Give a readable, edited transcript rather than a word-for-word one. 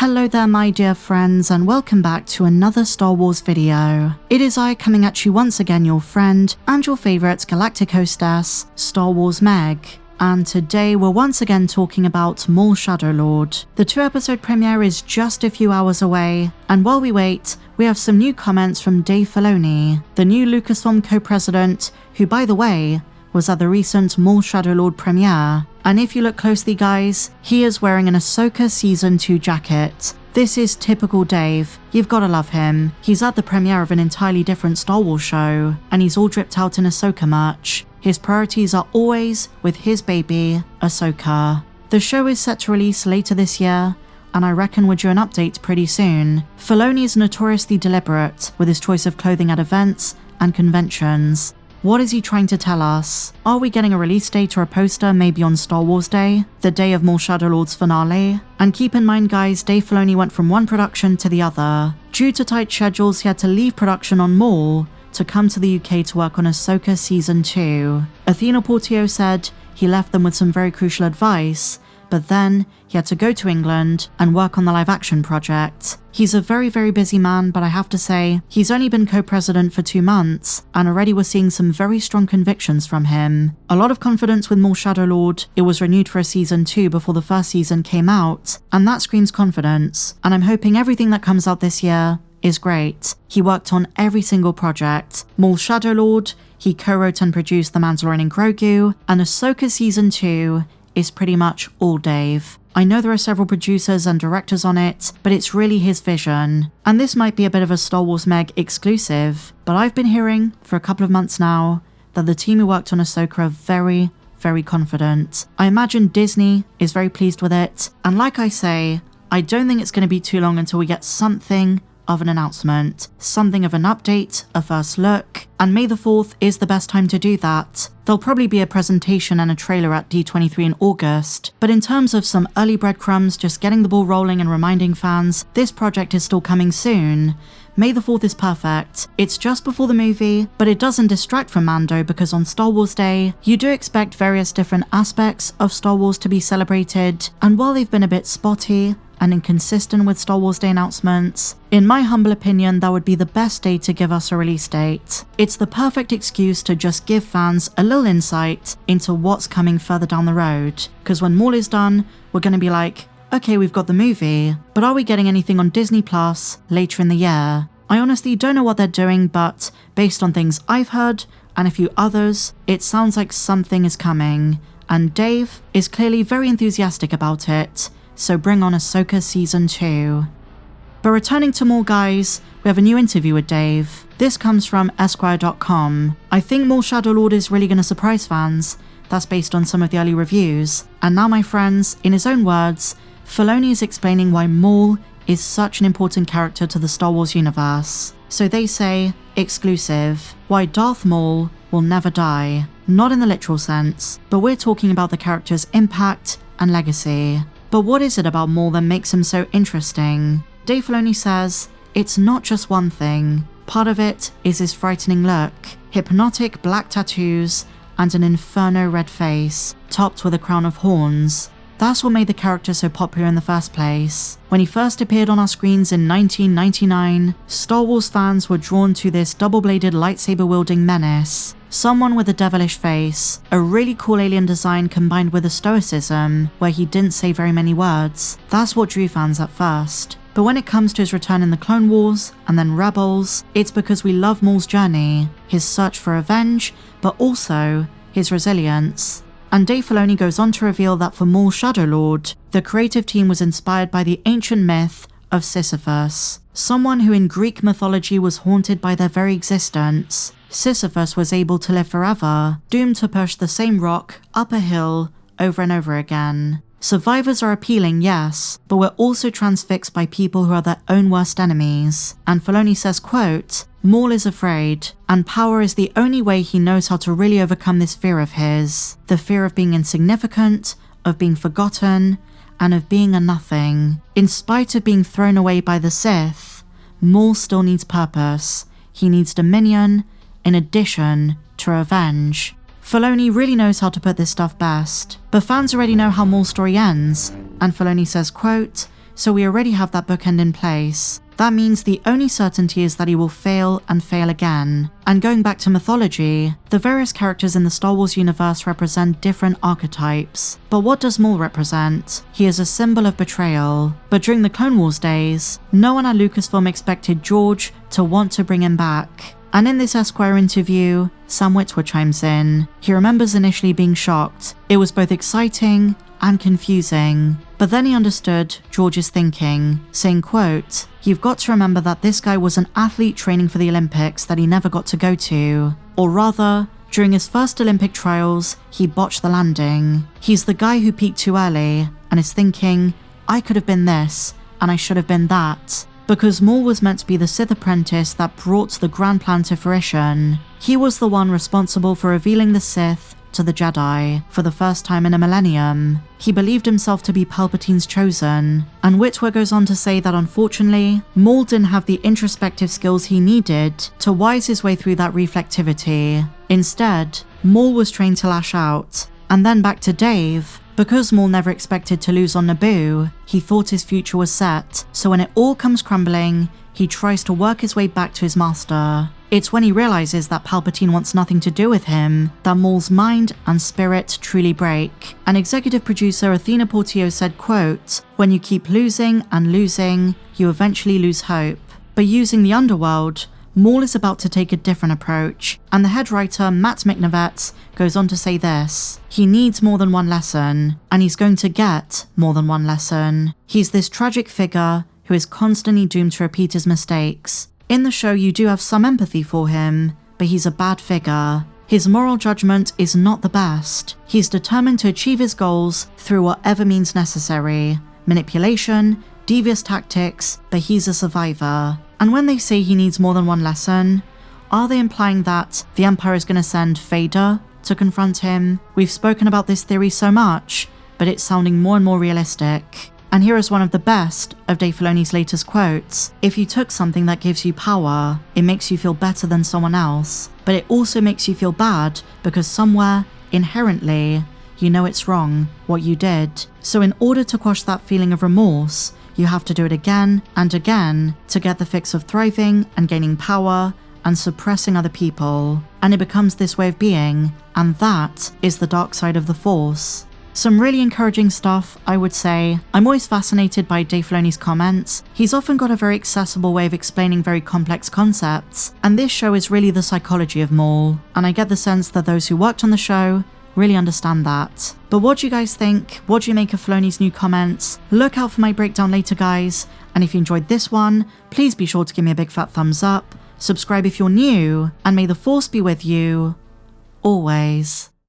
Hello there my dear friends, and welcome back to another Star Wars video. It is I coming at you once again, your friend and your favourite galactic hostess, Star Wars Meg. And today we're once again talking about Maul Shadowlord. The 2-episode premiere is just a few hours away, and while we wait, we have some new comments from Dave Filoni, the new Lucasfilm co-president, who by the way, was at the recent Maul Shadowlord premiere. And if you look closely guys, he is wearing an Ahsoka Season 2 jacket. This is typical Dave, you've gotta love him. He's at the premiere of an entirely different Star Wars show, and he's all dripped out in Ahsoka merch. His priorities are always with his baby, Ahsoka. The show is set to release later this year, and I reckon we're due an update pretty soon. Filoni is notoriously deliberate with his choice of clothing at events and conventions. What is he trying to tell us? Are we getting a release date or a poster maybe on Star Wars Day, the day of Maul Shadowlord's finale? And keep in mind guys, Dave Filoni went from one production to the other. Due to tight schedules, he had to leave production on Maul to come to the UK to work on Ahsoka Season 2. Athena Portio said he left them with some very crucial advice, but then he had to go to England and work on the live-action project. He's a very, very busy man, but I have to say, he's only been co-president for 2 months, and already we're seeing some very strong convictions from him. A lot of confidence with Maul Shadowlord. It was renewed for a Season 2 before the first season came out, and that screams confidence, and I'm hoping everything that comes out this year is great. He worked on every single project. Maul Shadowlord, he co-wrote and produced The Mandalorian and Grogu, and Ahsoka Season 2 is pretty much all Dave. I know there are several producers and directors on it, but it's really his vision. And this might be a bit of a Star Wars Meg exclusive, but I've been hearing for a couple of months now that the team who worked on Ahsoka are very, very confident. I imagine Disney is very pleased with it, and like I say, I don't think it's going to be too long until we get something of an announcement, something of an update, a first look, and May the 4th is the best time to do that. There'll probably be a presentation and a trailer at D23 in August, but in terms of some early breadcrumbs, just getting the ball rolling and reminding fans, this project is still coming soon. May the 4th is perfect. It's just before the movie, but it doesn't distract from Mando because on Star Wars Day, you do expect various different aspects of Star Wars to be celebrated, and while they've been a bit spotty and inconsistent with Star Wars Day announcements, in my humble opinion, that would be the best day to give us a release date. It's the perfect excuse to just give fans a little insight into what's coming further down the road, because when Maul is done, we're going to be like, okay, we've got the movie, but are we getting anything on Disney Plus later in the year? I honestly don't know what they're doing, but based on things I've heard and a few others, it sounds like something is coming, and Dave is clearly very enthusiastic about it. So bring on Ahsoka Season 2. But returning to Maul guys, we have a new interview with Dave. This comes from Esquire.com. I think Maul Shadowlord is really going to surprise fans. That's based on some of the early reviews. And now my friends, in his own words, Filoni is explaining why Maul is such an important character to the Star Wars universe. So they say, exclusive, why Darth Maul will never die. Not in the literal sense, but we're talking about the character's impact and legacy. But what is it about Maul that makes him so interesting? Dave Filoni says, it's not just one thing. Part of it is his frightening look, hypnotic black tattoos, and an inferno red face, topped with a crown of horns. That's what made the character so popular in the first place. When he first appeared on our screens in 1999, Star Wars fans were drawn to this double-bladed lightsaber-wielding menace. Someone with a devilish face, a really cool alien design combined with a stoicism, where he didn't say very many words. That's what drew fans at first. But when it comes to his return in the Clone Wars, and then Rebels, it's because we love Maul's journey, his search for revenge, but also his resilience. And Dave Filoni goes on to reveal that for Maul Shadowlord, the creative team was inspired by the ancient myth of Sisyphus, someone who in Greek mythology was haunted by their very existence. Sisyphus was able to live forever, doomed to push the same rock up a hill over and over again. Survivors are appealing, yes, but we're also transfixed by people who are their own worst enemies. And Filoni says, quote, Maul is afraid, and power is the only way he knows how to really overcome this fear of his. The fear of being insignificant, of being forgotten, and of being a nothing. In spite of being thrown away by the Sith, Maul still needs purpose. He needs dominion, in addition to revenge. Filoni really knows how to put this stuff best, but fans already know how Maul's story ends, and Filoni says, quote, so we already have that bookend in place. That means the only certainty is that he will fail and fail again. And going back to mythology, the various characters in the Star Wars universe represent different archetypes. But what does Maul represent? He is a symbol of betrayal. But during the Clone Wars days, no one at Lucasfilm expected George to want to bring him back. And in this Esquire interview, Sam Witwer chimes in. He remembers initially being shocked. It was both exciting and confusing. But then he understood George's thinking, saying, quote, "You've got to remember that this guy was an athlete training for the Olympics that he never got to go to. Or rather, during his first Olympic trials, he botched the landing. He's the guy who peaked too early and is thinking, I could have been this, and I should have been that." Because Maul was meant to be the Sith apprentice that brought the grand plan to fruition. He was the one responsible for revealing the Sith to the Jedi for the first time in a millennium. He believed himself to be Palpatine's chosen. And Witwer goes on to say that unfortunately, Maul didn't have the introspective skills he needed to wise his way through that reflectivity. Instead, Maul was trained to lash out. And then back to Dave. Because Maul never expected to lose on Naboo, he thought his future was set, so when it all comes crumbling, he tries to work his way back to his master. It's when he realizes that Palpatine wants nothing to do with him that Maul's mind and spirit truly break. And executive producer Athena Portillo said, quote, "When you keep losing and losing, you eventually lose hope." But using the underworld, Maul is about to take a different approach, and the head writer Matt McNevett goes on to say this: he needs more than one lesson, and he's going to get more than one lesson. He's this tragic figure who is constantly doomed to repeat his mistakes. In the show you do have some empathy for him, but he's a bad figure. His moral judgment is not the best. He's determined to achieve his goals through whatever means necessary. Manipulation, devious tactics, but he's a survivor. And when they say he needs more than one lesson, are they implying that the Empire is going to send Vader to confront him? We've spoken about this theory so much, but it's sounding more and more realistic. And here is one of the best of Dave Filoni's latest quotes: "If you took something that gives you power, it makes you feel better than someone else, but it also makes you feel bad because somewhere, inherently, you know it's wrong, what you did. So in order to quash that feeling of remorse, you have to do it again and again to get the fix of thriving and gaining power and suppressing other people. And it becomes this way of being, and that is the dark side of the Force." Some really encouraging stuff, I would say. I'm always fascinated by Dave Filoni's comments. He's often got a very accessible way of explaining very complex concepts, and this show is really the psychology of Maul, and I get the sense that those who worked on the show really understand that. But what do you guys think? What do you make of Filoni's new comments? Look out for my breakdown later, guys. And if you enjoyed this one, please be sure to give me a big fat thumbs up, subscribe if you're new, and may the Force be with you always.